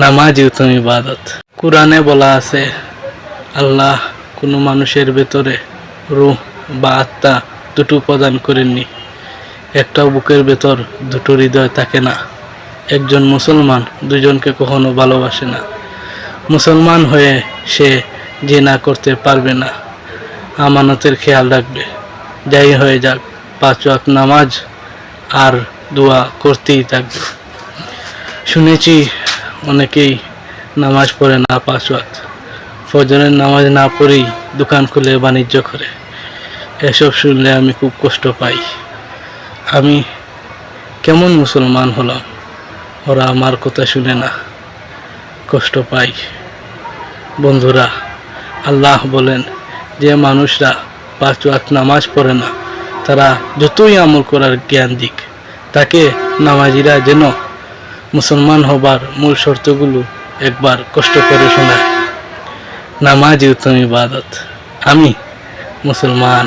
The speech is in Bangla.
নামাজই উত্তম ইবাদত। কোরআনে বলা আছে, আল্লাহ কোনো মানুষের ভেতরে রূহ বা আত্মা দুটো প্রদান করেননি। একটাও বুকের ভেতর দুটো হৃদয় থাকে না। একজন মুসলমান দুজনকে কখনো ভালোবাসে না। মুসলমান হয়ে সে জিনা করতে পারবে না, আমানতের খেয়াল রাখবে। যাই হয়ে যাক, 5 ওয়াক্ত নামাজ আর দোয়া করতেই থাকবে। শুনেছি অনেকেই নামাজ পড়ে না 5 ওয়াক্ত, ফজরের নামাজ না পড়েই দোকান খুলে বাণিজ্য করে। এসব শুনলে আমি খুব কষ্ট পাই। আমি কেমন মুসলমান হলাম, ওরা আমার কথা শুনে না, কষ্ট পাই। বন্ধুরা, আল্লাহ বলেন, যে মানুষরা 5 ওয়াক্ত নামাজ পড়ে না, তারা যতই আমল করার জ্ঞান দিক, তাকে নামাজিরা যেন মুসলমান হবার মূল শর্তগুলো একবার কষ্ট করে শোনায়। নামাজই উত্তম ইবাদত। আমি মুসলমান।